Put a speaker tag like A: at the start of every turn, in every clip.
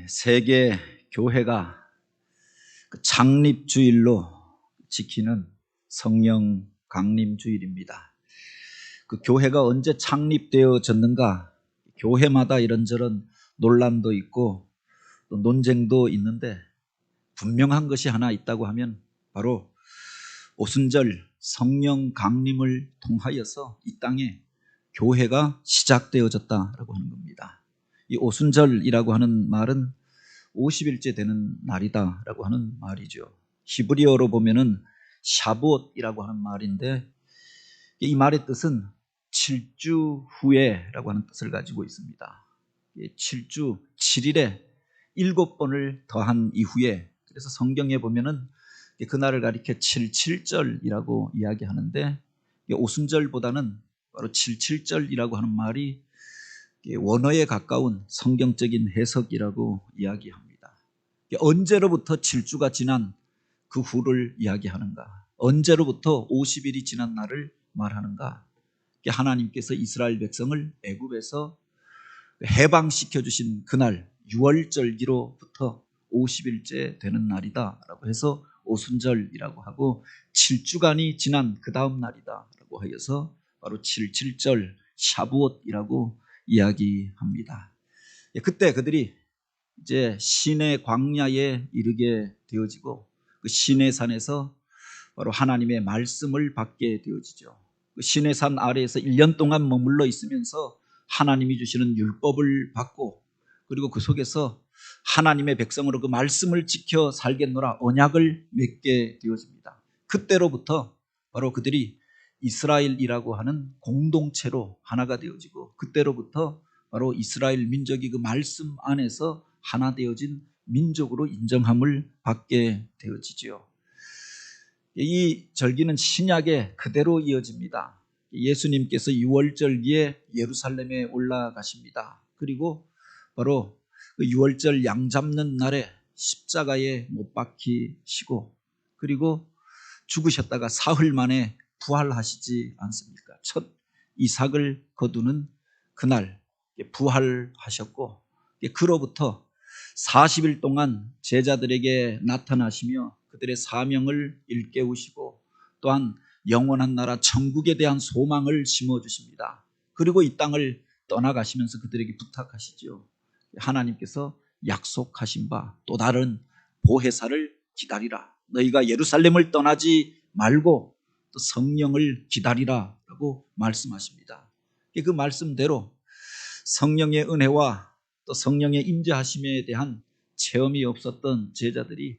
A: 세계 교회가 그 창립주일로 지키는 성령 강림주일입니다. 그 교회가 언제 창립되어졌는가? 교회마다 이런저런 논란도 있고 또 논쟁도 있는데 분명한 것이 하나 있다고 하면 바로 오순절 성령 강림을 통하여서 이 땅에 교회가 시작되어졌다라고 하는 겁니다. 이 오순절이라고 하는 말은 50일째 되는 날이다라고 하는 말이죠. 히브리어로 보면은 샤봇이라고 하는 말인데 이 말의 뜻은 7주 후에라고 하는 뜻을 가지고 있습니다. 7주 7일에 7번을 더한 이후에, 그래서 성경에 보면은 그날을 가리켜 77절이라고 이야기하는데 오순절보다는 바로 77절이라고 하는 말이 원어에 가까운 성경적인 해석이라고 이야기합니다. 언제로부터 7주가 지난 그 후를 이야기하는가? 언제로부터 50일이 지난 날을 말하는가? 하나님께서 이스라엘 백성을 애굽에서 해방시켜 주신 그날 6월절기로부터 50일째 되는 날이다라고 해서 오순절이라고 하고, 7주간이 지난 그 다음 날이다라고 하여서 바로 77절 샤부옷이라고 이야기합니다. 그때 그들이 이제 시내 광야에 이르게 되어지고 그 시내 산에서 바로 하나님의 말씀을 받게 되어지죠. 그 시내 산 아래에서 1년 동안 머물러 있으면서 하나님이 주시는 율법을 받고, 그리고 그 속에서 하나님의 백성으로 그 말씀을 지켜 살겠노라 언약을 맺게 되어집니다. 그때로부터 바로 그들이 이스라엘이라고 하는 공동체로 하나가 되어지고, 그때로부터 바로 이스라엘 민족이 그 말씀 안에서 하나 되어진 민족으로 인정함을 받게 되어지죠. 이 절기는 신약에 그대로 이어집니다. 예수님께서 6월절기에 예루살렘에 올라가십니다. 그리고 바로 그 6월절 양 잡는 날에 십자가에 못 박히시고, 그리고 죽으셨다가 사흘 만에 부활하시지 않습니까? 첫 이삭을 거두는 그날 부활하셨고, 그로부터 40일 동안 제자들에게 나타나시며 그들의 사명을 일깨우시고, 또한 영원한 나라 천국에 대한 소망을 심어주십니다. 그리고 이 땅을 떠나가시면서 그들에게 부탁하시죠. 하나님께서 약속하신 바 또 다른 보혜사를 기다리라. 너희가 예루살렘을 떠나지 말고 또 성령을 기다리라 라고 말씀하십니다. 그 말씀대로 성령의 은혜와 또 성령의 임재하심에 대한 체험이 없었던 제자들이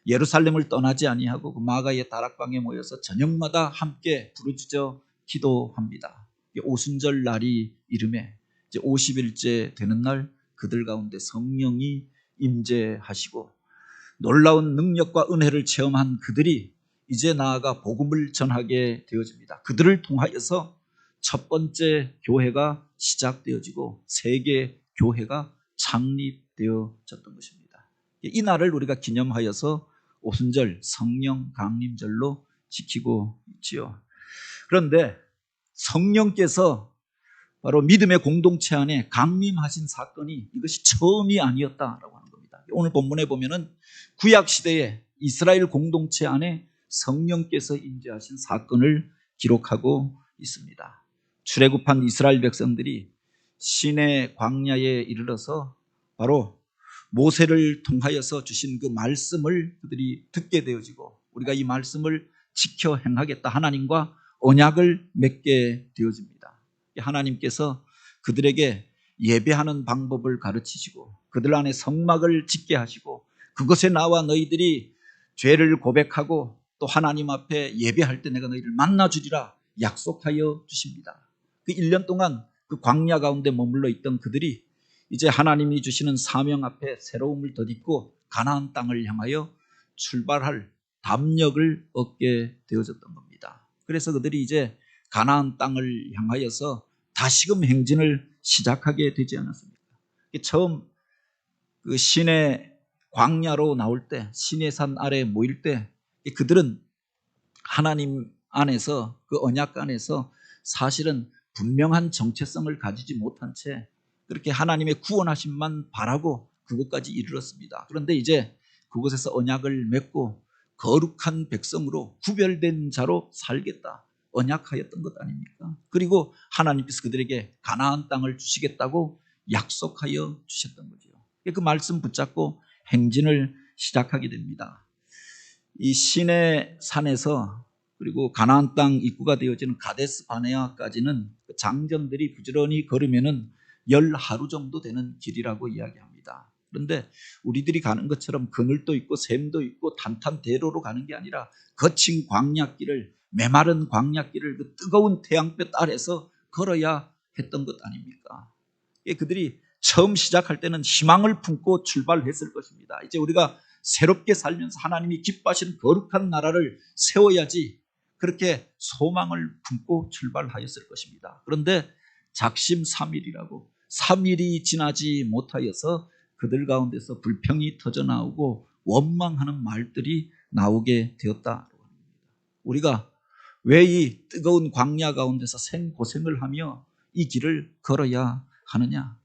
A: 예루살렘을 떠나지 아니하고 그 마가의 다락방에 모여서 저녁마다 함께 부르짖어 기도합니다. 오순절 날이 이름에 이제 50일째 되는 날 그들 가운데 성령이 임재하시고 놀라운 능력과 은혜를 체험한 그들이 이제 나아가 복음을 전하게 되어집니다. 그들을 통하여서 첫 번째 교회가 시작되어지고 세계 교회가 창립되어졌던 것입니다. 이 날을 우리가 기념하여서 오순절 성령 강림절로 지키고 있지요. 그런데 성령께서 바로 믿음의 공동체 안에 강림하신 사건이 이것이 처음이 아니었다라고 하는 겁니다. 오늘 본문에 보면은 구약 시대에 이스라엘 공동체 안에 성령께서 임재하신 사건을 기록하고 있습니다. 출애굽한 이스라엘 백성들이 시내 광야에 이르러서 바로 모세를 통하여서 주신 그 말씀을 그들이 듣게 되어지고, 우리가 이 말씀을 지켜 행하겠다 하나님과 언약을 맺게 되어집니다. 하나님께서 그들에게 예배하는 방법을 가르치시고 그들 안에 성막을 짓게 하시고, 그것에 나와 너희들이 죄를 고백하고 또 하나님 앞에 예배할 때 내가 너희를 만나주리라 약속하여 주십니다. 그 1년 동안 그 광야 가운데 머물러 있던 그들이 이제 하나님이 주시는 사명 앞에 새로움을 덧입고 가나안 땅을 향하여 출발할 담력을 얻게 되어졌던 겁니다. 그래서 그들이 이제 가나안 땅을 향하여서 다시금 행진을 시작하게 되지 않았습니까? 처음 그 시내 광야로 나올 때, 시내산 아래에 모일 때 그들은 하나님 안에서 그 언약 안에서 사실은 분명한 정체성을 가지지 못한 채 그렇게 하나님의 구원하심만 바라고 그것까지 이르렀습니다. 그런데 이제 그곳에서 언약을 맺고 거룩한 백성으로 구별된 자로 살겠다 언약하였던 것 아닙니까? 그리고 하나님께서 그들에게 가나안 땅을 주시겠다고 약속하여 주셨던 거죠. 그 말씀 붙잡고 행진을 시작하게 됩니다. 이 시내 산에서 그리고 가나안 땅 입구가 되어지는 가데스 바네아까지는 장정들이 부지런히 걸으면은 10하루 정도 되는 길이라고 이야기합니다. 그런데 우리들이 가는 것처럼 그늘도 있고 샘도 있고 탄탄대로로 가는 게 아니라 거친 광야길을, 메마른 광야길을 그 뜨거운 태양볕 아래서 걸어야 했던 것 아닙니까? 그들이 처음 시작할 때는 희망을 품고 출발했을 것입니다. 이제 우리가 새롭게 살면서 하나님이 기뻐하시는 거룩한 나라를 세워야지, 그렇게 소망을 품고 출발하였을 것입니다. 그런데 작심삼일이라고 3일이 지나지 못하여서 그들 가운데서 불평이 터져나오고 원망하는 말들이 나오게 되었다. 우리가 왜 이 뜨거운 광야 가운데서 생고생을 하며 이 길을 걸어야 하느냐?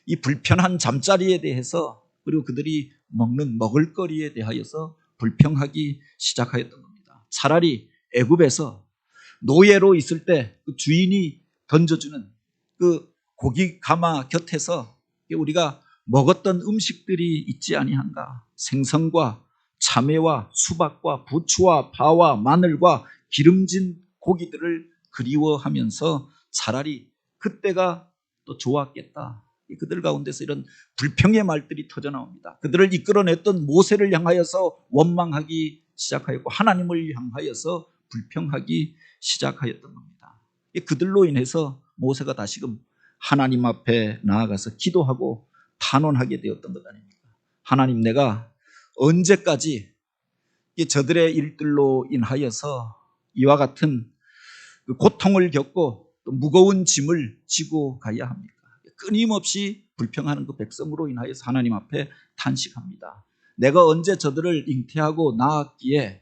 A: 이 불편한 잠자리에 대해서, 그리고 그들이 먹는 먹을거리에 대하여서 불평하기 시작하였던 겁니다. 차라리 애굽에서 노예로 있을 때 그 주인이 던져주는 그 고기 가마 곁에서 우리가 먹었던 음식들이 있지 아니한가? 생선과 참외와 수박과 부추와 파와 마늘과 기름진 고기들을 그리워하면서 차라리 그때가 또 좋았겠다. 그들 가운데서 이런 불평의 말들이 터져나옵니다. 그들을 이끌어냈던 모세를 향하여서 원망하기 시작하였고 하나님을 향하여서 불평하기 시작하였던 겁니다. 그들로 인해서 모세가 다시금 하나님 앞에 나아가서 기도하고 탄원하게 되었던 것 아닙니까? 하나님, 내가 언제까지 저들의 일들로 인하여서 이와 같은 고통을 겪고 또 무거운 짐을 지고 가야 합니까? 끊임없이 불평하는 그 백성으로 인하여서 하나님 앞에 탄식합니다. 내가 언제 저들을 잉태하고 낳았기에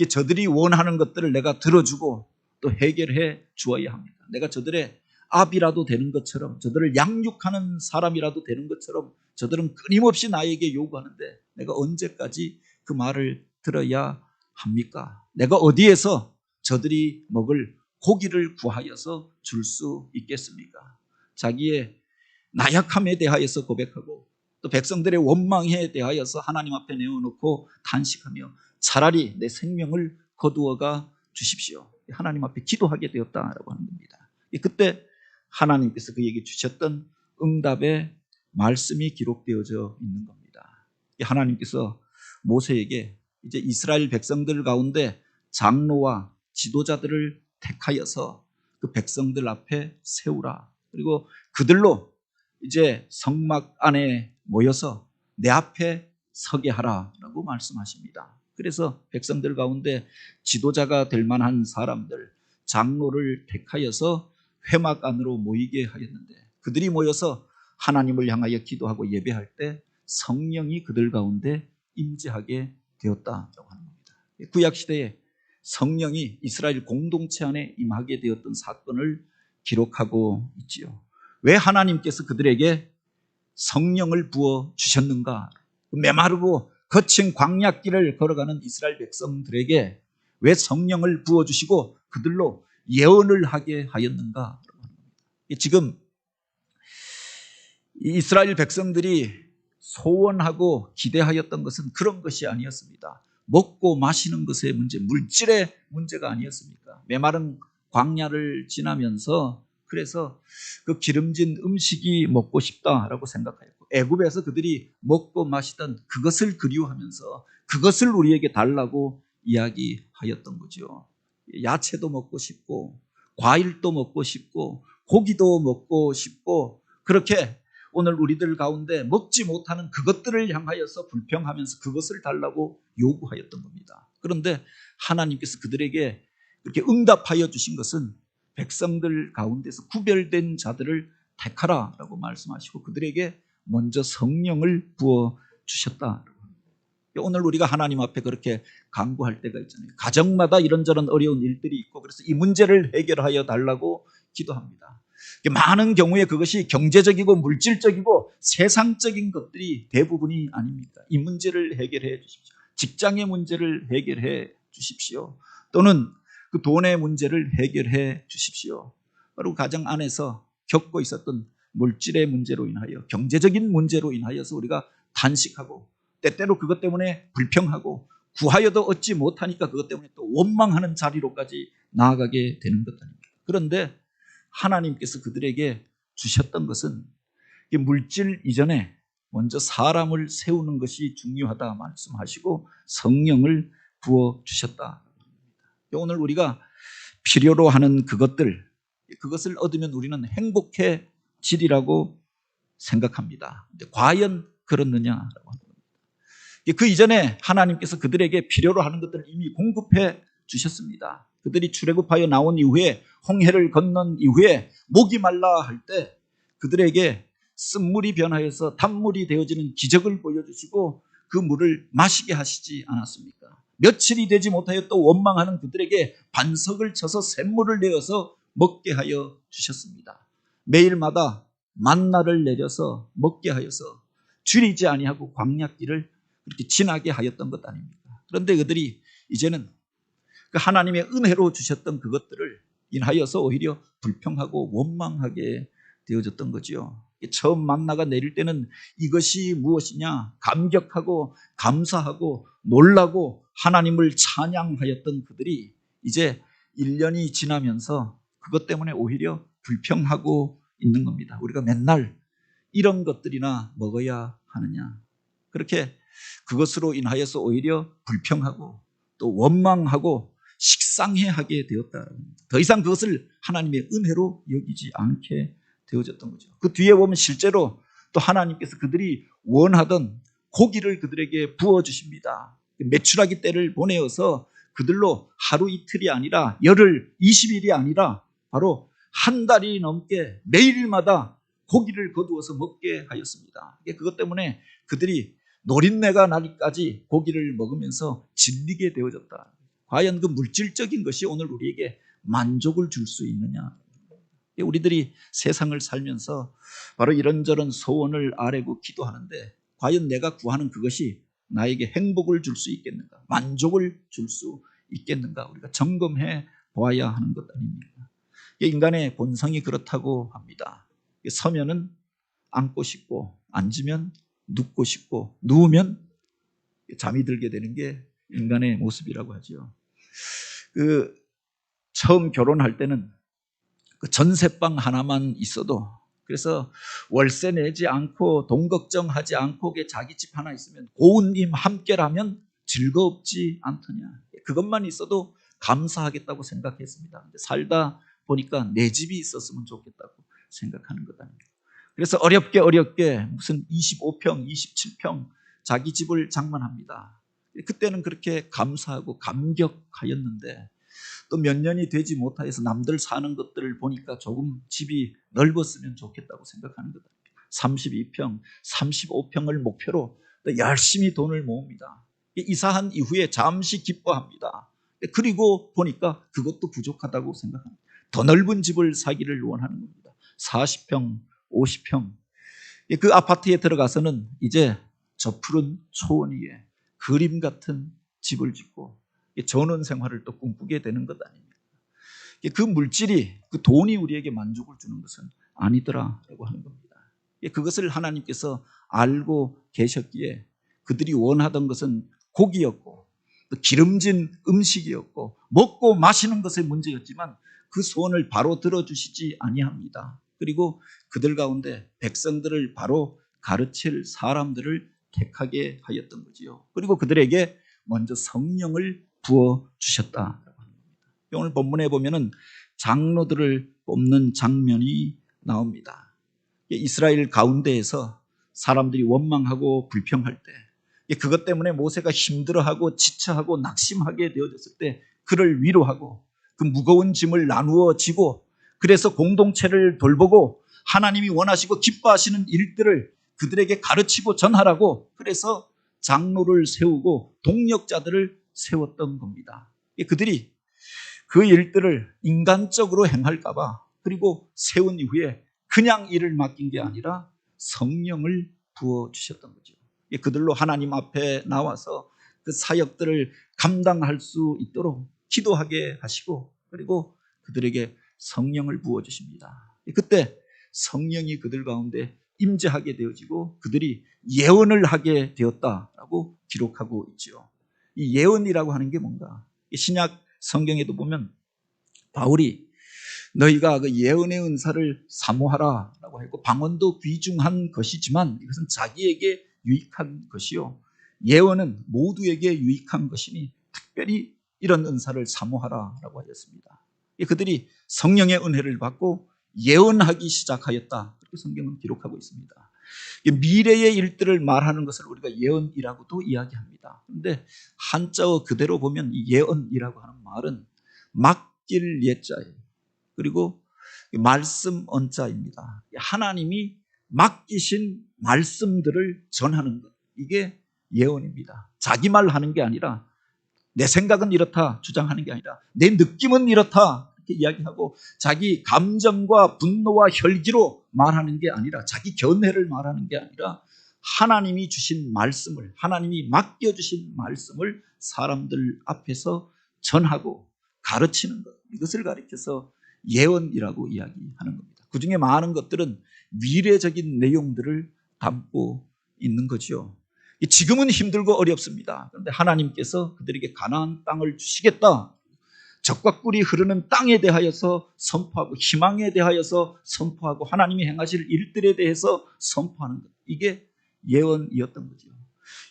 A: 저들이 원하는 것들을 내가 들어주고 또 해결해 주어야 합니다. 내가 저들의 아비라도 되는 것처럼, 저들을 양육하는 사람이라도 되는 것처럼 저들은 끊임없이 나에게 요구하는데 내가 언제까지 그 말을 들어야 합니까? 내가 어디에서 저들이 먹을 고기를 구하여서 줄 수 있겠습니까? 자기의 나약함에 대하여서 고백하고 또 백성들의 원망에 대하여서 하나님 앞에 내어놓고 탄식하며 차라리 내 생명을 거두어가 주십시오. 하나님 앞에 기도하게 되었다라고 하는 겁니다. 그때 하나님께서 그에게 주셨던 응답의 말씀이 기록되어져 있는 겁니다. 하나님께서 모세에게 이제 이스라엘 백성들 가운데 장로와 지도자들을 택하여서 그 백성들 앞에 세우라. 그리고 그들로 이제 성막 안에 모여서 내 앞에 서게 하라라고 말씀하십니다. 그래서 백성들 가운데 지도자가 될 만한 사람들, 장로를 택하여서 회막 안으로 모이게 하였는데 그들이 모여서 하나님을 향하여 기도하고 예배할 때 성령이 그들 가운데 임재하게 되었다라고 하는 겁니다. 구약시대에 성령이 이스라엘 공동체 안에 임하게 되었던 사건을 기록하고 있지요. 왜 하나님께서 그들에게 성령을 부어 주셨는가? 메마르고 거친 광야길을 걸어가는 이스라엘 백성들에게 왜 성령을 부어 주시고 그들로 예언을 하게 하였는가? 지금 이스라엘 백성들이 소원하고 기대하였던 것은 그런 것이 아니었습니다. 먹고 마시는 것의 문제, 물질의 문제가 아니었습니까? 메마른 광야를 지나면서 그래서 그 기름진 음식이 먹고 싶다라고 생각하였고 애굽에서 그들이 먹고 마시던 그것을 그리워하면서 그것을 우리에게 달라고 이야기하였던 거죠. 야채도 먹고 싶고 과일도 먹고 싶고 고기도 먹고 싶고 그렇게 오늘 우리들 가운데 먹지 못하는 그것들을 향하여서 불평하면서 그것을 달라고 요구하였던 겁니다. 그런데 하나님께서 그들에게 그렇게 응답하여 주신 것은 백성들 가운데서 구별된 자들을 택하라라고 말씀하시고 그들에게 먼저 성령을 부어 주셨다. 오늘 우리가 하나님 앞에 그렇게 간구할 때가 있잖아요. 가정마다 이런저런 어려운 일들이 있고 그래서 이 문제를 해결하여 달라고 기도합니다. 많은 경우에 그것이 경제적이고 물질적이고 세상적인 것들이 대부분이 아닙니다. 이 문제를 해결해 주십시오. 직장의 문제를 해결해 주십시오. 또는 그 돈의 문제를 해결해 주십시오. 바로 가정 안에서 겪고 있었던 물질의 문제로 인하여, 경제적인 문제로 인하여서 우리가 단식하고 때때로 그것 때문에 불평하고 구하여도 얻지 못하니까 그것 때문에 또 원망하는 자리로까지 나아가게 되는 것 아닙니까? 그런데 하나님께서 그들에게 주셨던 것은 물질 이전에 먼저 사람을 세우는 것이 중요하다 말씀하시고 성령을 부어주셨다. 오늘 우리가 필요로 하는 그것을 얻으면 우리는 행복해지리라고 생각합니다. 근데 과연 그렇느냐라고 합니다. 그 이전에 하나님께서 그들에게 필요로 하는 것들을 이미 공급해 주셨습니다. 그들이 출애굽하여 나온 이후에 홍해를 건넌 이후에 목이 말라 할 때 그들에게 쓴물이 변하여서 단물이 되어지는 기적을 보여주시고 그 물을 마시게 하시지 않았습니까? 며칠이 되지 못하여 또 원망하는 그들에게 반석을 쳐서 샘물을 내어서 먹게 하여 주셨습니다. 매일마다 만나를 내려서 먹게 하여서 줄이지 아니하고 광야길을 그렇게 지나게 하였던 것 아닙니까? 그런데 그들이 이제는 그 하나님의 은혜로 주셨던 그것들을 인하여서 오히려 불평하고 원망하게 되어졌던 거죠. 처음 만나가 내릴 때는 이것이 무엇이냐 감격하고 감사하고 놀라고 하나님을 찬양하였던 그들이 이제 1년이 지나면서 그것 때문에 오히려 불평하고 있는 겁니다. 우리가 맨날 이런 것들이나 먹어야 하느냐, 그렇게 그것으로 인하여서 오히려 불평하고 또 원망하고 식상해하게 되었다. 더 이상 그것을 하나님의 은혜로 여기지 않게 되어졌던 거죠. 그 뒤에 보면 실제로 또 하나님께서 그들이 원하던 고기를 그들에게 부어주십니다. 메추라기 때를 보내어서 그들로 하루 이틀이 아니라 열흘 20일이 아니라 바로 한 달이 넘게 매일마다 고기를 거두어서 먹게 하였습니다. 그것 때문에 그들이 노린내가 나기까지 고기를 먹으면서 질리게 되어졌다. 과연 그 물질적인 것이 오늘 우리에게 만족을 줄 수 있느냐? 우리들이 세상을 살면서 바로 이런저런 소원을 아뢰고 기도하는데 과연 내가 구하는 그것이 나에게 행복을 줄 수 있겠는가? 만족을 줄 수 있겠는가? 우리가 점검해 보아야 하는 것 아닙니까? 인간의 본성이 그렇다고 합니다. 서면은 앉고 싶고 앉으면 눕고 싶고 누우면 잠이 들게 되는 게 인간의 모습이라고 하죠. 처음 결혼할 때는 그 전셋방 하나만 있어도, 그래서 월세 내지 않고 돈 걱정하지 않고 자기 집 하나 있으면 고운님 함께라면 즐겁지 않더냐. 그것만 있어도 감사하겠다고 생각했습니다. 근데 살다 보니까 내 집이 있었으면 좋겠다고 생각하는 것 아닙니까? 그래서 어렵게 무슨 25평, 27평 자기 집을 장만합니다. 그때는 그렇게 감사하고 감격하였는데 또 몇 년이 되지 못하여서 남들 사는 것들을 보니까 조금 집이 넓었으면 좋겠다고 생각하는 거다. 32평, 35평을 목표로 열심히 돈을 모읍니다. 이사한 이후에 잠시 기뻐합니다. 그리고 보니까 그것도 부족하다고 생각합니다. 더 넓은 집을 사기를 원하는 겁니다. 40평, 50평. 그 아파트에 들어가서는 이제 저 푸른 초원 위에 그림 같은 집을 짓고 전원 생활을 또 꿈꾸게 되는 것 아닙니까? 그 물질이, 그 돈이 우리에게 만족을 주는 것은 아니더라라고 하는 겁니다. 그것을 하나님께서 알고 계셨기에 그들이 원하던 것은 고기였고 또 기름진 음식이었고 먹고 마시는 것의 문제였지만 그 소원을 바로 들어주시지 아니합니다. 그리고 그들 가운데 백성들을 바로 가르칠 사람들을 택하게 하였던 거지요. 그리고 그들에게 먼저 성령을 부어주셨다라고 합니다. 오늘 본문에 보면은 장로들을 뽑는 장면이 나옵니다. 이스라엘 가운데에서 사람들이 원망하고 불평할 때, 그것 때문에 모세가 힘들어하고 지쳐하고 낙심하게 되어졌을 때 그를 위로하고 그 무거운 짐을 나누어 지고, 그래서 공동체를 돌보고 하나님이 원하시고 기뻐하시는 일들을 그들에게 가르치고 전하라고, 그래서 장로를 세우고 동력자들을 세웠던 겁니다. 그들이 그 일들을 인간적으로 행할까 봐 그리고 세운 이후에 그냥 일을 맡긴 게 아니라 성령을 부어주셨던 거죠. 그들로 하나님 앞에 나와서 그 사역들을 감당할 수 있도록 기도하게 하시고 그리고 그들에게 성령을 부어주십니다. 그때 성령이 그들 가운데 임재하게 되어지고 그들이 예언을 하게 되었다라고 기록하고 있죠. 이 예언이라고 하는 게 뭔가? 신약 성경에도 보면 바울이 너희가 그 예언의 은사를 사모하라라고 했고 방언도 귀중한 것이지만 이것은 자기에게 유익한 것이요 예언은 모두에게 유익한 것이니 특별히 이런 은사를 사모하라라고 하였습니다. 그들이 성령의 은혜를 받고 예언하기 시작하였다. 그렇게 성경은 기록하고 있습니다. 미래의 일들을 말하는 것을 우리가 예언이라고도 이야기합니다. 그런데 한자어 그대로 보면 이 예언이라고 하는 말은 맡길 예자예요. 그리고 말씀 언자입니다. 하나님이 맡기신 말씀들을 전하는 것. 이게 예언입니다. 자기 말 하는 게 아니라 내 생각은 이렇다 주장하는 게 아니라 내 느낌은 이렇다 이렇게 이야기하고 자기 감정과 분노와 혈기로 말하는 게 아니라 자기 견해를 말하는 게 아니라 하나님이 주신 말씀을 하나님이 맡겨주신 말씀을 사람들 앞에서 전하고 가르치는 것 이것을 가리켜서 예언이라고 이야기하는 겁니다. 그 중에 많은 것들은 미래적인 내용들을 담고 있는 거죠. 지금은 힘들고 어렵습니다. 그런데 하나님께서 그들에게 가나안 땅을 주시겠다. 적과 꿀이 흐르는 땅에 대하여서 선포하고 희망에 대하여서 선포하고 하나님이 행하실 일들에 대해서 선포하는 것. 이게 예언이었던 거죠.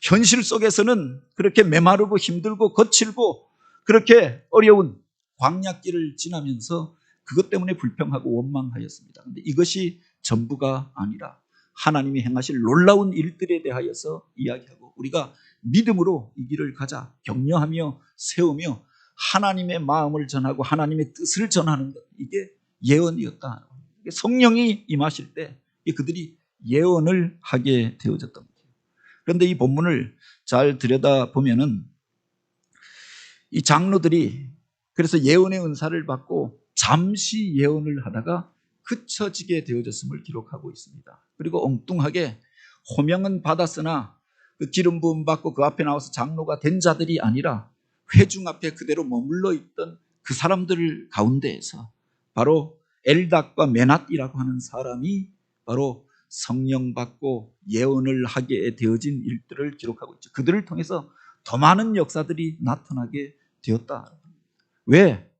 A: 현실 속에서는 그렇게 메마르고 힘들고 거칠고 그렇게 어려운 광야길을 지나면서 그것 때문에 불평하고 원망하였습니다. 그런데 이것이 전부가 아니라 하나님이 행하실 놀라운 일들에 대하여서 이야기하고 우리가 믿음으로 이 길을 가자 격려하며 세우며 하나님의 마음을 전하고 하나님의 뜻을 전하는 것 이게 예언이었다. 성령이 임하실 때 그들이 예언을 하게 되어졌던 거죠. 그런데 이 본문을 잘 들여다보면은 이 장로들이 그래서 예언의 은사를 받고 잠시 예언을 하다가 그쳐지게 되어졌음을 기록하고 있습니다. 그리고 엉뚱하게 호명은 받았으나 그 기름 부음 받고 그 앞에 나와서 장로가 된 자들이 아니라 회중 앞에 그대로 머물러 있던 그 사람들 가운데에서 바로 엘닷과 메낫이라고 하는 사람이 바로 성령 받고 예언을 하게 되어진 일들을 기록하고 있죠. 그들을 통해서 더 많은 역사들이 나타나게 되었다. 왜?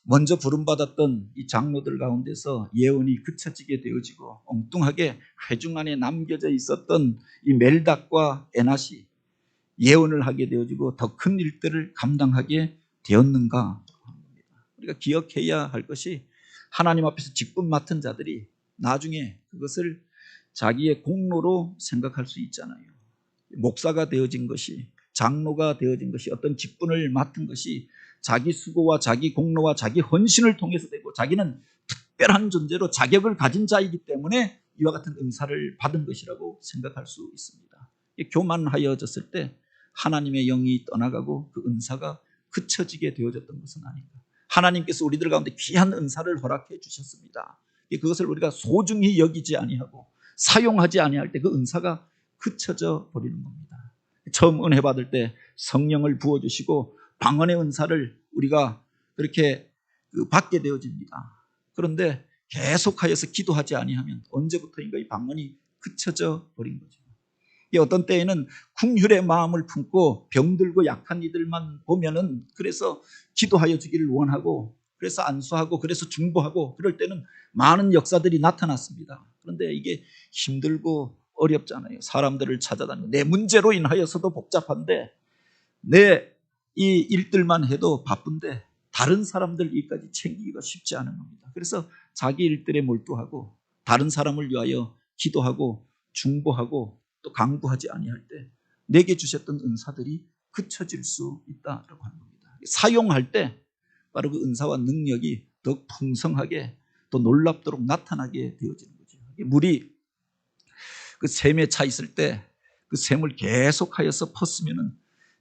A: 먼저 부름받았던 이 장로들 가운데서 예언이 그쳐지게 되어지고 엉뚱하게 회중 안에 남겨져 있었던 이 멜닷과 에낫이 예언을 하게 되어지고 더 큰 일들을 감당하게 되었는가? 우리가 기억해야 할 것이 하나님 앞에서 직분 맡은 자들이 나중에 그것을 자기의 공로로 생각할 수 있잖아요. 목사가 되어진 것이 장로가 되어진 것이 어떤 직분을 맡은 것이 자기 수고와 자기 공로와 자기 헌신을 통해서 되고 자기는 특별한 존재로 자격을 가진 자이기 때문에 이와 같은 은사를 받은 것이라고 생각할 수 있습니다. 교만하여졌을 때 하나님의 영이 떠나가고 그 은사가 그쳐지게 되어졌던 것은 아닌가. 하나님께서 우리들 가운데 귀한 은사를 허락해 주셨습니다. 그것을 우리가 소중히 여기지 아니하고 사용하지 아니할 때 그 은사가 그쳐져 버리는 겁니다. 처음 은혜 받을 때 성령을 부어주시고 방언의 은사를 우리가 그렇게 받게 되어집니다. 그런데 계속하여서 기도하지 아니하면 언제부터인가 이 방언이 그쳐져 버린 거죠. 어떤 때에는 궁휼의 마음을 품고 병들고 약한 이들만 보면은 그래서 기도하여 주기를 원하고 그래서 안수하고 그래서 중보하고 그럴 때는 많은 역사들이 나타났습니다. 그런데 이게 힘들고 어렵잖아요. 사람들을 찾아다니고 내 문제로 인하여서도 복잡한데 내 이 일들만 해도 바쁜데 다른 사람들 일까지 챙기기가 쉽지 않은 겁니다. 그래서 자기 일들에 몰두하고 다른 사람을 위하여 기도하고 중보하고 또 강구하지 아니할 때 내게 주셨던 은사들이 그쳐질 수 있다라고 하는 겁니다. 사용할 때 바로 그 은사와 능력이 더 풍성하게 또 놀랍도록 나타나게 되어지는 거죠. 물이 그 샘에 차 있을 때 그 샘을 계속하여서 펐으면은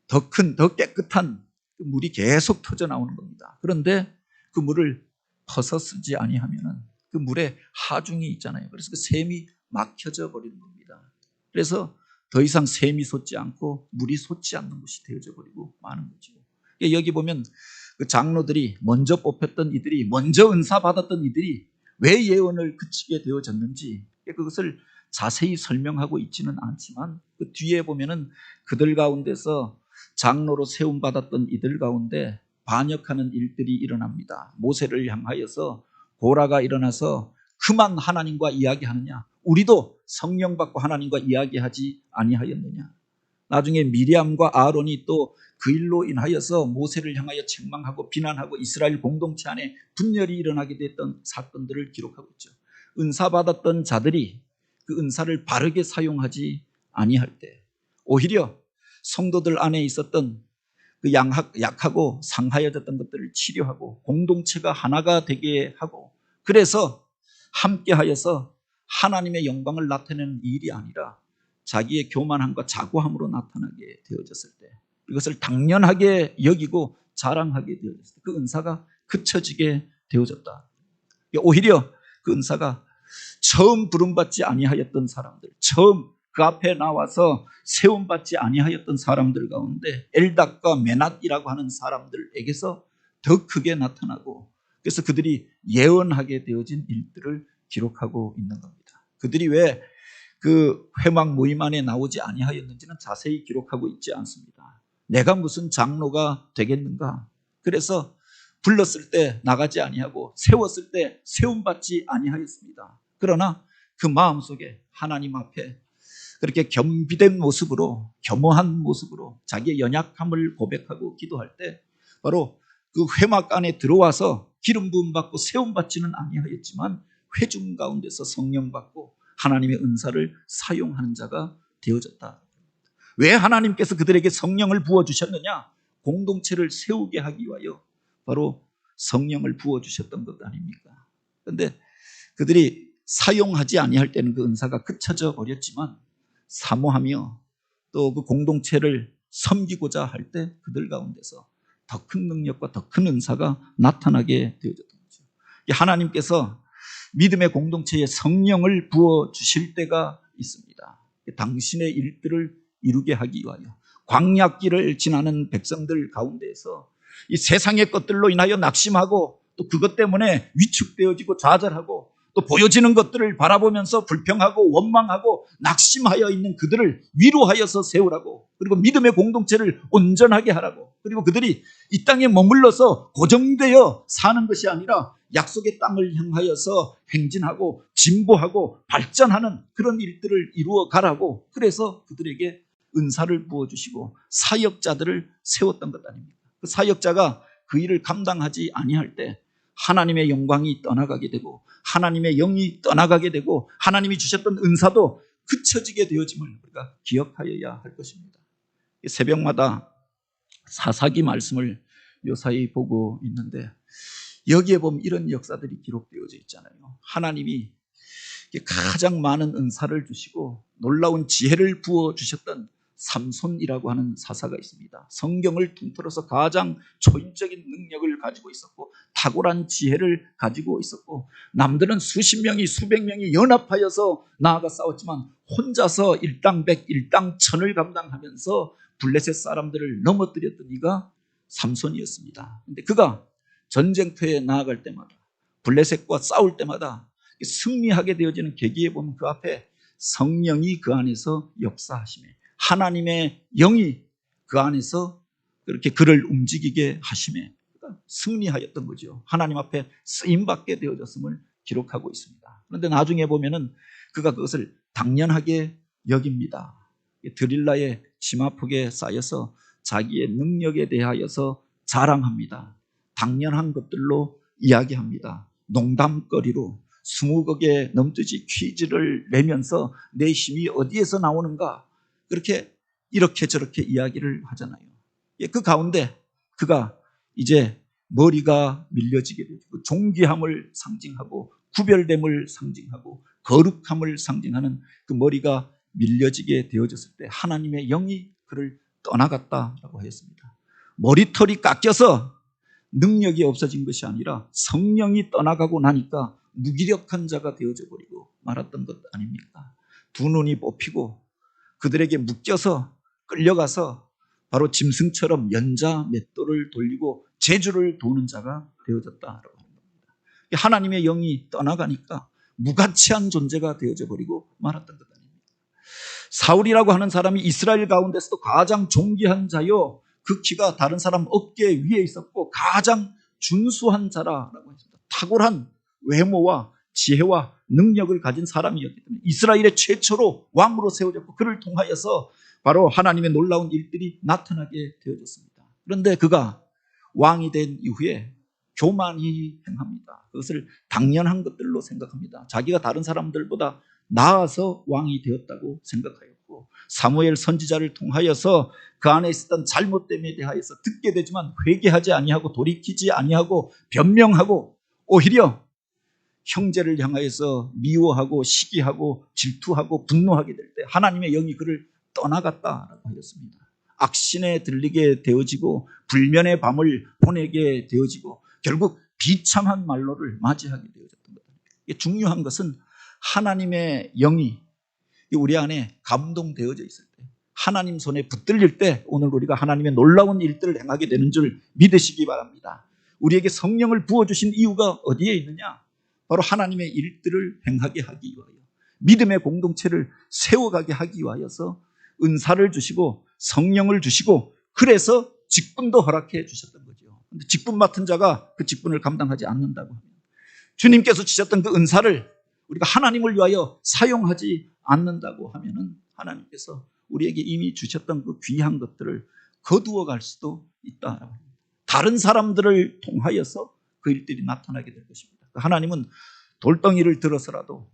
A: 더 큰, 더 깨끗한 물이 계속 터져 나오는 겁니다. 그런데 그 물을 퍼서 쓰지 아니하면은 그 물에 하중이 있잖아요. 그래서 그 샘이 막혀져 버리는 겁니다. 그래서 더 이상 샘이 솟지 않고 물이 솟지 않는 곳이 되어져 버리고 마는 거죠. 여기 보면 그 장로들이 먼저 뽑혔던 이들이, 먼저 은사 받았던 이들이 왜 예언을 그치게 되어졌는지 그것을 자세히 설명하고 있지는 않지만 그 뒤에 보면은 그들 가운데서 장로로 세움 받았던 이들 가운데 반역하는 일들이 일어납니다. 모세를 향하여서 고라가 일어나서 그만 하나님과 이야기하느냐, 우리도 성령 받고 하나님과 이야기하지 아니하였느냐. 나중에 미리암과 아론이 또 그 일로 인하여서 모세를 향하여 책망하고 비난하고 이스라엘 공동체 안에 분열이 일어나게 됐던 사건들을 기록하고 있죠. 은사 받았던 자들이 그 은사를 바르게 사용하지 아니할 때 오히려 성도들 안에 있었던 그 약하고 상하여졌던 것들을 치료하고 공동체가 하나가 되게 하고, 그래서 함께하여서 하나님의 영광을 나타내는 일이 아니라 자기의 교만함과 자고함으로 나타나게 되어졌을 때, 이것을 당연하게 여기고 자랑하게 되어졌을 때 그 은사가 그쳐지게 되어졌다. 오히려 그 은사가 처음 부름받지 아니하였던 사람들, 처음 그 앞에 나와서 세움받지 아니하였던 사람들 가운데 엘닷과 메낫이라고 하는 사람들에게서 더 크게 나타나고, 그래서 그들이 예언하게 되어진 일들을 기록하고 있는 겁니다. 그들이 왜 그 회막 모임 안에 나오지 아니하였는지는 자세히 기록하고 있지 않습니다. 내가 무슨 장로가 되겠는가? 그래서 불렀을 때 나가지 아니하고 세웠을 때 세움받지 아니하였습니다. 그러나 그 마음속에 하나님 앞에 그렇게 겸비된 모습으로, 겸허한 모습으로 자기의 연약함을 고백하고 기도할 때 바로 그 회막 안에 들어와서 기름 부음 받고 세움 받지는 아니하였지만 회중 가운데서 성령 받고 하나님의 은사를 사용하는 자가 되어졌다. 왜 하나님께서 그들에게 성령을 부어주셨느냐? 공동체를 세우게 하기 위하여 바로 성령을 부어주셨던 것 아닙니까? 그런데 그들이 사용하지 아니할 때는 그 은사가 그쳐져 버렸지만 사모하며 또 그 공동체를 섬기고자 할 때 그들 가운데서 더 큰 능력과 더 큰 은사가 나타나게 되어졌던 거죠. 하나님께서 믿음의 공동체에 성령을 부어주실 때가 있습니다. 당신의 일들을 이루게 하기 위하여 광야길을 지나는 백성들 가운데에서 이 세상의 것들로 인하여 낙심하고 또 그것 때문에 위축되어지고 좌절하고 또 보여지는 것들을 바라보면서 불평하고 원망하고 낙심하여 있는 그들을 위로하여서 세우라고, 그리고 믿음의 공동체를 온전하게 하라고, 그리고 그들이 이 땅에 머물러서 고정되어 사는 것이 아니라 약속의 땅을 향하여서 행진하고 진보하고 발전하는 그런 일들을 이루어 가라고, 그래서 그들에게 은사를 부어주시고 사역자들을 세웠던 것 아닙니까? 그 사역자가 그 일을 감당하지 아니할 때 하나님의 영광이 떠나가게 되고 하나님의 영이 떠나가게 되고 하나님이 주셨던 은사도 그쳐지게 되어짐을 우리가 기억하여야 할 것입니다. 새벽마다 사사기 말씀을 요사이 보고 있는데 여기에 보면 이런 역사들이 기록되어져 있잖아요. 하나님이 가장 많은 은사를 주시고 놀라운 지혜를 부어주셨던 삼손이라고 하는 사사가 있습니다. 성경을 통틀어서 가장 초인적인 능력을 가지고 있었고 탁월한 지혜를 가지고 있었고, 남들은 수십 명이 수백 명이 연합하여서 나아가 싸웠지만 혼자서 일당백 일당천을 감당하면서 블레셋 사람들을 넘어뜨렸던 이가 삼손이었습니다. 그런데 그가 전쟁터에 나아갈 때마다 블레셋과 싸울 때마다 승리하게 되어지는 계기에 보면 그 앞에 성령이 그 안에서 역사하심에, 하나님의 영이 그 안에서 그렇게 그를 움직이게 하심에 승리하였던 거죠. 하나님 앞에 쓰임받게 되어졌음을 기록하고 있습니다. 그런데 나중에 보면은 그가 그것을 당연하게 여깁니다. 드릴라의 치마폭에 쌓여서 자기의 능력에 대하여서 자랑합니다. 당연한 것들로 이야기합니다. 농담거리로 20곡에 넘듯이 퀴즈를 내면서 내 힘이 어디에서 나오는가 그렇게 이렇게 저렇게 이야기를 하잖아요. 그 가운데 그가 이제 머리가 밀려지게 되고 존귀함을 상징하고 구별됨을 상징하고 거룩함을 상징하는 그 머리가 밀려지게 되어졌을 때 하나님의 영이 그를 떠나갔다라고 했습니다. 머리털이 깎여서 능력이 없어진 것이 아니라 성령이 떠나가고 나니까 무기력한 자가 되어져 버리고 말았던 것 아닙니까? 두 눈이 뽑히고 그들에게 묶여서 끌려가서 바로 짐승처럼 연자 맷돌을 돌리고 제주를 도는 자가 되어졌다라고 합니다. 하나님의 영이 떠나가니까 무가치한 존재가 되어져 버리고 말았던 것 아닙니까? 사울이라고 하는 사람이 이스라엘 가운데서도 가장 존귀한 자요, 그 키가 다른 사람 어깨 위에 있었고 가장 준수한 자라고 했습니다. 탁월한 외모와 지혜와 능력을 가진 사람이었기 때문에 이스라엘의 최초로 왕으로 세워졌고 그를 통하여서 바로 하나님의 놀라운 일들이 나타나게 되어졌습니다. 그런데 그가 왕이 된 이후에 교만히 행합니다. 그것을 당연한 것들로 생각합니다. 자기가 다른 사람들보다 나아서 왕이 되었다고 생각하였고 사무엘 선지자를 통하여서 그 안에 있었던 잘못됨에 대하여서 듣게 되지만 회개하지 아니하고 돌이키지 아니하고 변명하고 오히려 형제를 향하여서 미워하고 시기하고 질투하고 분노하게 될 때 하나님의 영이 그를 떠나갔다라고 하였습니다. 악신에 들리게 되어지고 불면의 밤을 보내게 되어지고 결국 비참한 말로를 맞이하게 되어졌던 겁니다. 중요한 것은 하나님의 영이 우리 안에 감동되어져 있을 때, 하나님 손에 붙들릴 때 오늘 우리가 하나님의 놀라운 일들을 행하게 되는 줄 믿으시기 바랍니다. 우리에게 성령을 부어주신 이유가 어디에 있느냐? 바로 하나님의 일들을 행하게 하기 위하여, 믿음의 공동체를 세워가게 하기 위하여서 은사를 주시고 성령을 주시고 그래서 직분도 허락해 주셨던 거죠. 그런데 직분 맡은 자가 그 직분을 감당하지 않는다고 합니다. 주님께서 주셨던 그 은사를 우리가 하나님을 위하여 사용하지 않는다고 하면은 하나님께서 우리에게 이미 주셨던 그 귀한 것들을 거두어 갈 수도 있다. 다른 사람들을 통하여서 그 일들이 나타나게 될 것입니다. 하나님은 돌덩이를 들어서라도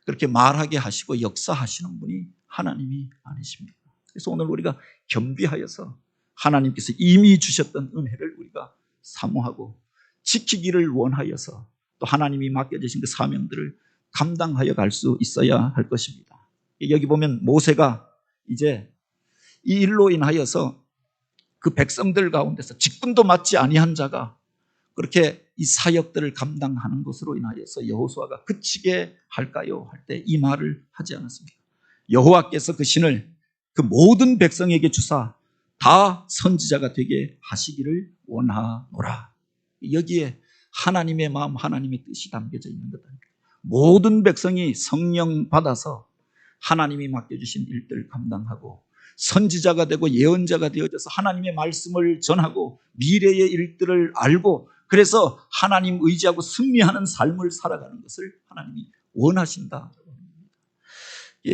A: 그렇게 말하게 하시고 역사하시는 분이 하나님이 아니십니까? 그래서 오늘 우리가 겸비하여서 하나님께서 이미 주셨던 은혜를 우리가 사모하고 지키기를 원하여서 또 하나님이 맡겨주신 그 사명들을 감당하여 갈 수 있어야 할 것입니다. 여기 보면 모세가 이제 이 일로 인하여서 그 백성들 가운데서 직분도 맡지 아니한 자가 그렇게 이 사역들을 감당하는 것으로 인하여서 여호수아가 그치게 할까요? 할 때 이 말을 하지 않았습니다. 여호와께서 그 신을 그 모든 백성에게 주사 다 선지자가 되게 하시기를 원하노라. 여기에 하나님의 마음, 하나님의 뜻이 담겨져 있는 것 아닙니까? 모든 백성이 성령 받아서 하나님이 맡겨주신 일들을 감당하고 선지자가 되고 예언자가 되어져서 하나님의 말씀을 전하고 미래의 일들을 알고 그래서 하나님 의지하고 승리하는 삶을 살아가는 것을 하나님이 원하신다.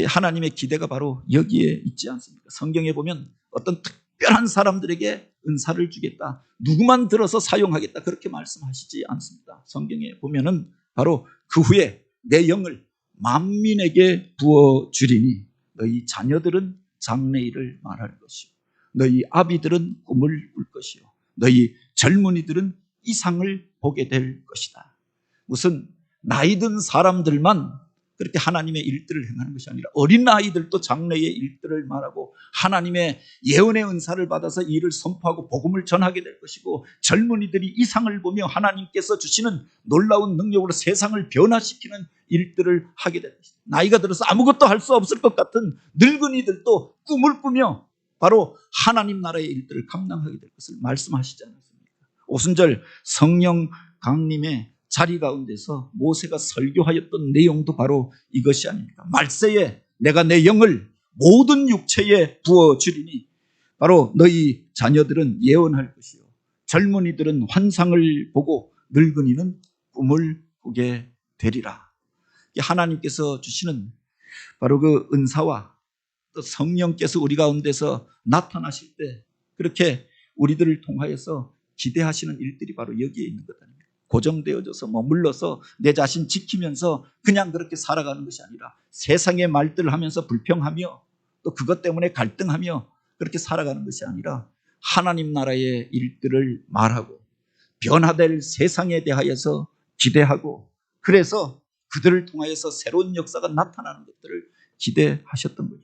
A: 하나님의 기대가 바로 여기에 있지 않습니까? 성경에 보면 어떤 특별한 사람들에게 은사를 주겠다, 누구만 들어서 사용하겠다 그렇게 말씀하시지 않습니다. 성경에 보면은 바로 그 후에 내 영을 만민에게 부어주리니 너희 자녀들은 장래일을 말할 것이요 너희 아비들은 꿈을 꿀 것이요 너희 젊은이들은 이상을 보게 될 것이다. 무슨 나이 든 사람들만 그렇게 하나님의 일들을 행하는 것이 아니라 어린 아이들도 장래의 일들을 말하고 하나님의 예언의 은사를 받아서 일을 선포하고 복음을 전하게 될 것이고 젊은이들이 이상을 보며 하나님께서 주시는 놀라운 능력으로 세상을 변화시키는 일들을 하게 될 것이다. 나이가 들어서 아무것도 할 수 없을 것 같은 늙은이들도 꿈을 꾸며 바로 하나님 나라의 일들을 감당하게 될 것을 말씀하시지 않았습니까? 오순절 성령 강림의 자리 가운데서 모세가 설교하였던 내용도 바로 이것이 아닙니까? 말세에 내가 내 영을 모든 육체에 부어주리니 바로 너희 자녀들은 예언할 것이요 젊은이들은 환상을 보고 늙은이는 꿈을 꾸게 되리라. 하나님께서 주시는 바로 그 은사와 또 성령께서 우리 가운데서 나타나실 때 그렇게 우리들을 통하여서 기대하시는 일들이 바로 여기에 있는 것 아닙니까? 고정되어져서 머물러서 내 자신 지키면서 그냥 그렇게 살아가는 것이 아니라 세상의 말들을 하면서 불평하며 또 그것 때문에 갈등하며 그렇게 살아가는 것이 아니라 하나님 나라의 일들을 말하고 변화될 세상에 대하여서 기대하고 그래서 그들을 통하여서 새로운 역사가 나타나는 것들을 기대하셨던 거죠.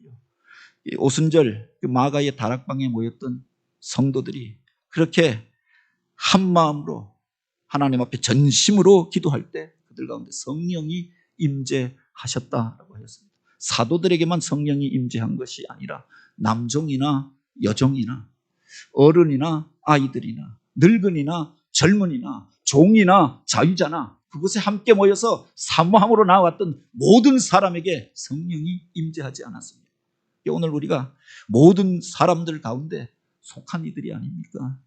A: 오순절 마가의 다락방에 모였던 성도들이 그렇게 한 마음으로 하나님 앞에 전심으로 기도할 때 그들 가운데 성령이 임재하셨다라고 하였습니다. 사도들에게만 성령이 임재한 것이 아니라 남종이나 여종이나 어른이나 아이들이나 늙은이나 젊은이나 종이나 자유자나 그곳에 함께 모여서 사모함으로 나왔던 모든 사람에게 성령이 임재하지 않았습니다. 오늘 우리가 모든 사람들 가운데 속한 이들이 아닙니까?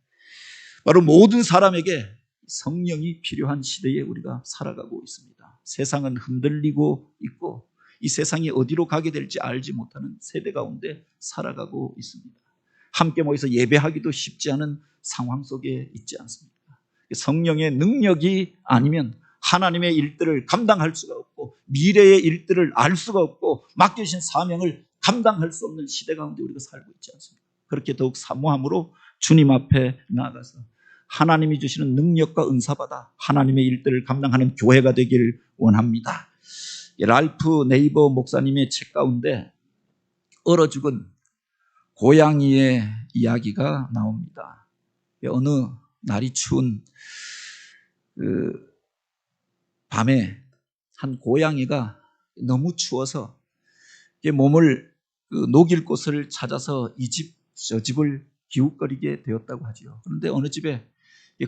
A: 바로 모든 사람에게 성령이 필요한 시대에 우리가 살아가고 있습니다. 세상은 흔들리고 있고 이 세상이 어디로 가게 될지 알지 못하는 세대 가운데 살아가고 있습니다. 함께 모여서 예배하기도 쉽지 않은 상황 속에 있지 않습니까? 성령의 능력이 아니면 하나님의 일들을 감당할 수가 없고 미래의 일들을 알 수가 없고 맡겨주신 사명을 감당할 수 없는 시대 가운데 우리가 살고 있지 않습니까? 그렇게 더욱 사모함으로 주님 앞에 나아가서 하나님이 주시는 능력과 은사받아 하나님의 일들을 감당하는 교회가 되길 원합니다. 랄프 네이버 목사님의 책 가운데 얼어 죽은 고양이의 이야기가 나옵니다. 어느 날이 추운 밤에 한 고양이가 너무 추워서 몸을 녹일 곳을 찾아서 이 집, 저 집을 기웃거리게 되었다고 하죠. 그런데 어느 집에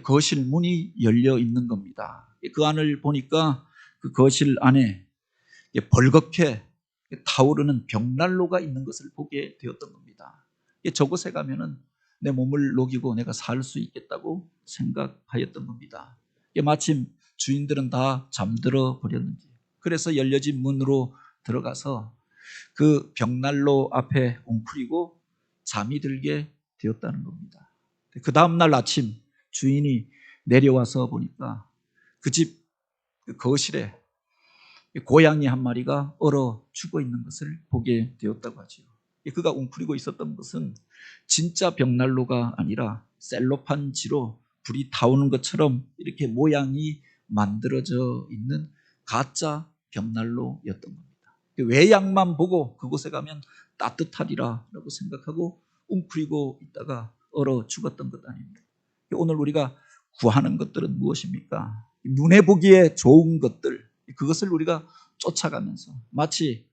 A: 거실 문이 열려 있는 겁니다. 그 안을 보니까 그 거실 안에 벌겋게 타오르는 벽난로가 있는 것을 보게 되었던 겁니다. 저곳에 가면은 내 몸을 녹이고 내가 살 수 있겠다고 생각하였던 겁니다. 마침 주인들은 다 잠들어 버렸는지 그래서 열려진 문으로 들어가서 그 벽난로 앞에 웅크리고 잠이 들게 되었다는 겁니다. 그 다음날 아침 주인이 내려와서 보니까 그 집 거실에 고양이 한 마리가 얼어 죽어 있는 것을 보게 되었다고 하죠. 그가 웅크리고 있었던 것은 진짜 벽난로가 아니라 셀로판지로 불이 타오는 것처럼 이렇게 모양이 만들어져 있는 가짜 벽난로였던 겁니다. 외양만 보고 그곳에 가면 따뜻하리라 라고 생각하고 웅크리고 있다가 얼어 죽었던 것 아닙니까? 오늘 우리가 구하는 것들은 무엇입니까? 눈에 보기에 좋은 것들, 그것을 우리가 쫓아가면서 마치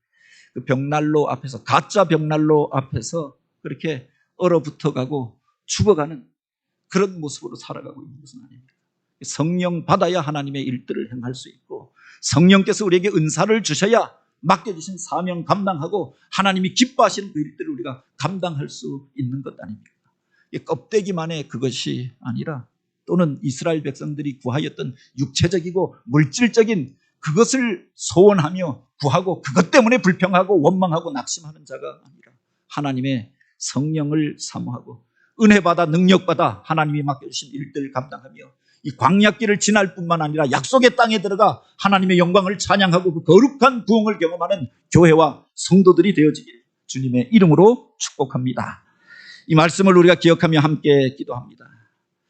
A: 그 벽난로 앞에서, 가짜 벽난로 앞에서 그렇게 얼어붙어가고 죽어가는 그런 모습으로 살아가고 있는 것은 아닙니다. 성령 받아야 하나님의 일들을 행할 수 있고 성령께서 우리에게 은사를 주셔야 맡겨주신 사명 감당하고 하나님이 기뻐하시는 그 일들을 우리가 감당할 수 있는 것 아닙니까? 껍데기만의 그것이 아니라 또는 이스라엘 백성들이 구하였던 육체적이고 물질적인 그것을 소원하며 구하고 그것 때문에 불평하고 원망하고 낙심하는 자가 아니라 하나님의 성령을 사모하고 은혜받아 능력받아 하나님이 맡겨주신 일들을 감당하며 이 광야길을 지날 뿐만 아니라 약속의 땅에 들어가 하나님의 영광을 찬양하고 그 거룩한 부흥을 경험하는 교회와 성도들이 되어지길 주님의 이름으로 축복합니다. 이 말씀을 우리가 기억하며 함께 기도합니다.